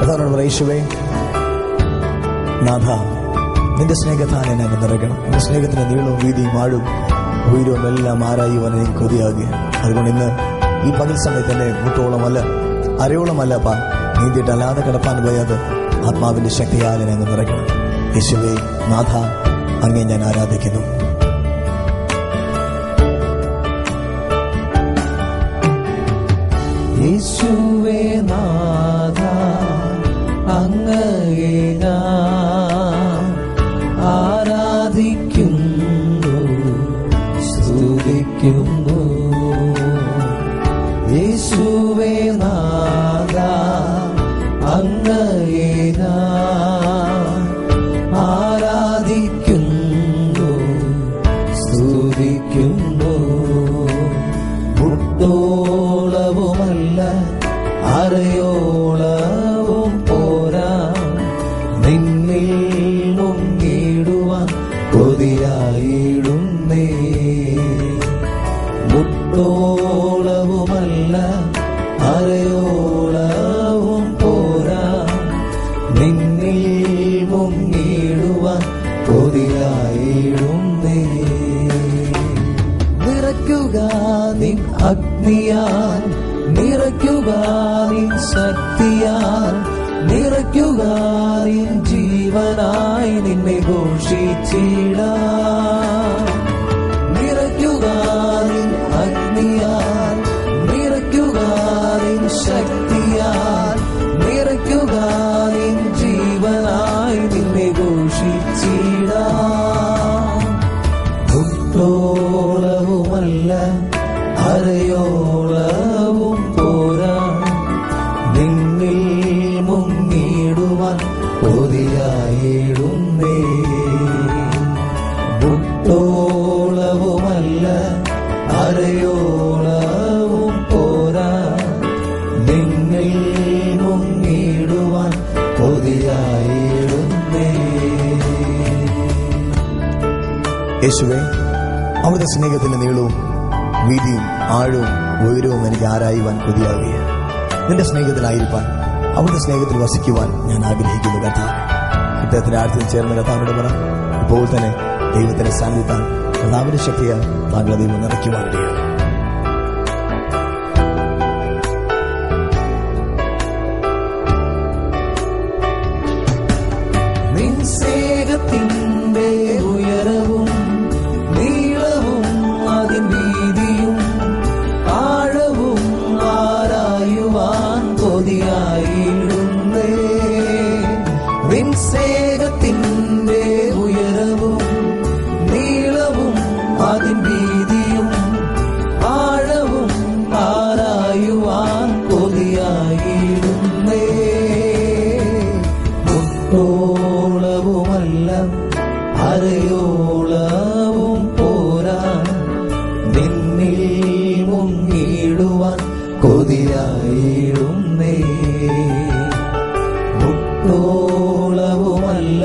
കർത്താവിനോട് യേശുവേ, നാഥ, നിന്റെ സ്നേഹത്താൽ എന്നെ നിറയ്ക്കണം. നിന്റെ സ്നേഹത്തിന് നീളവും വീതിയും ആഴും ഉയരവും എല്ലാം ആരായുവാൻ എനിക്ക് കൊതിയാകുക. അതുകൊണ്ട് ഇന്ന് ഈ പകൽ സമയത്ത് എന്നെ മുട്ടോളമല്ല അരയോളമല്ല നീന്തിയിട്ട് അല്ലാതെ കിടപ്പാൻ വയ്യാതെ ആത്മാവിന്റെ ശക്തിയാൽ എന്നെ നിറയ്ക്കണം. യേശുവേ, നാഥ, അങ്ങേ ഞാൻ ആരാധിക്കുന്നു. യേശുവേ നാഥ, അങ്ങയെ ഞാൻ ആരാധിക്കുന്നു, സ്തുതിക്കുന്നു. യേശുവേ നാഥ, അങ്ങയെ ഞാൻ ആരാധിക്കുന്നു, സ്തുതിക്കുന്നു. മുട്ടോളവുമല്ല അരയോളവും പോരാ, നിന്നിൽ മുങ്ങിടുവാൻ കൊതിയായിടുന്നേ. മുട്ടോളവുമല്ല അരയോളവും പോരാ, നിന്നിൽ മുങ്ങിടുവാൻ കൊതിയായിടുന്നേ. നിറയ്ക്കുക നിൻ അഗ്നിയാൽ, നിറയ്ക്കുക നിൻ ശക്തിയാൽ, നിറയ്ക്കുക നിൻ ജീവനായി നിന്നെ ഘോഷിച്ചിടാം. നിറയ്ക്കുക നിൻ അഗ്നിയാൽ, നിറയ്ക്കുക നിൻ ശക്തിയാൽ, നിറയ്ക്കുക നിൻ ജീവനായി നിന്നെ ഘോഷിച്ചിടാം. മുട്ടോളവുമല്ല അരയോളവും പോരാ, നിന്നിൽ മുങ്ങിടുവാൻ കൊതിയായിടുന്നേ. മുട്ടോളവുമല്ല അരയോളവും പോരാ, നിന്നിൽ മുങ്ങിടുവാൻ കൊതിയായിടുന്നേ. യേശുവേ, അവിടുത്തെ സ്നേഹത്തിന്റെ നീളവും വീതിയും ആഴവും ഉയരവും എനിക്ക് ആരായുവാൻ കൊതിയാകുക. നിന്റെ സ്നേഹത്തിലായിരിക്കാൻ, അവിടുത്തെ സ്നേഹത്തിൽ വസിക്കുവാൻ ഞാൻ ആഗ്രഹിക്കുന്നു. കർത്താവ്, ഇദ്ദേഹത്തിന്റെ ആഴത്തിൽ ചേർന്ന കർത്താവിനോട് പറ, ഇപ്പോൾ തന്നെ ദൈവത്തിന്റെ സാന്നിധ്യത്താൽ, കർത്താവിന്റെ ശക്തിയാൽ താങ്കളെ ദൈവം നിറയ്ക്കുവാൻ ഇടയാകും. നിൻ സ്നേഹത്തിന്റെ ഉയരവും നീളവും അതിൻ വീതിയും ആഴവും ആരായുവാൻ കൊതിയായിടുന്നേ. നിൻ സ്നേഹത്തിന്റെ ഉയരവും നീളവും അതിൻ വീതിയും ആഴവും ആരായുവാൻ കൊതിയായിടുന്നേ. മുട്ടോളവുമല്ല അരയോളവും പോരാ, നിന്നിൽ മുങ്ങിടുവാൻ കൊതിയായിടുന്നേ. മുട്ടോളവുമല്ല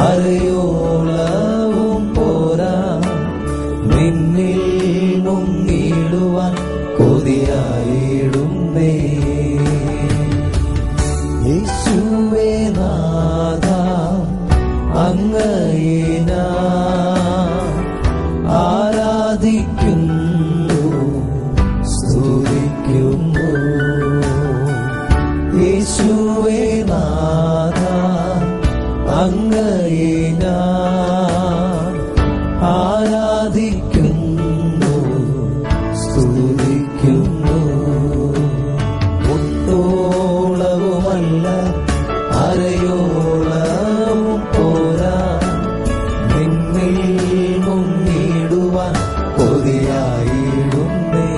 അരയോളവും പോരാ, നിന്നിൽ മുങ്ങിടുവാൻ കൊതിയായിടുന്നേ. യേശുവേ നാഥ, അങ്ങയെ ഞാൻ ആരാധിക്കുന്നു, സ്തുതിക്കുന്നു. യേശുവേ നാഥ, അങ്ങയെ ഞാൻ ആരാധിക്കുന്നു, സ്തുതിക്കുന്നു. മുട്ടോളവുമല്ല അരയോളവും പോരാ, നിന്നിൽ മുങ്ങിടുവാൻ കൊതിയായിടുന്നേ.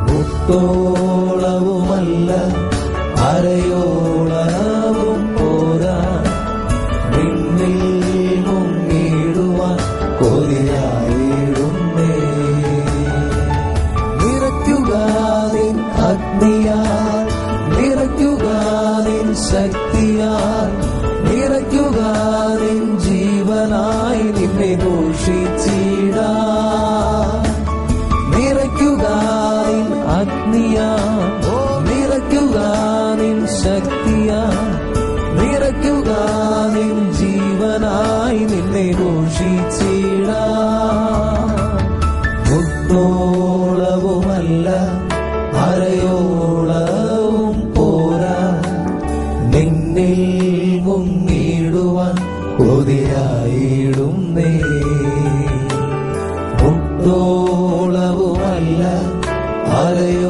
മുട്ടോളവുമല്ല അരയോളവും പോരാ, നിന്നിൽ മുങ്ങിടുവാൻ കൊതിയായിടുന്നേ. നിറയ്ക്കുക നിൻ അഗ്നിയാൽ, നിറയ്ക്കുക നിൻ ശക്തിയാൽ, നിറയ്ക്കുക നിൻ ജീവനായി നിന്നെ ഘോഷിച്ചിടാം. നിറയ്ക്കുക നിൻ അഗ്നിയാൽ, നിറയ്ക്കുക നിൻ ശക്തിയാൽ നിറയ്ക്കുക നിൻ ജീവനായി നിന്നെ ഘോഷിച്ചിടാം. മുട്ടോളവുമല്ല അരയോളവും പോരാ, നിന്നിൽ മുങ്ങിടുവാൻ കൊതിയായിടുന്നേ. മുട്ടോളവുമല്ല അരയോ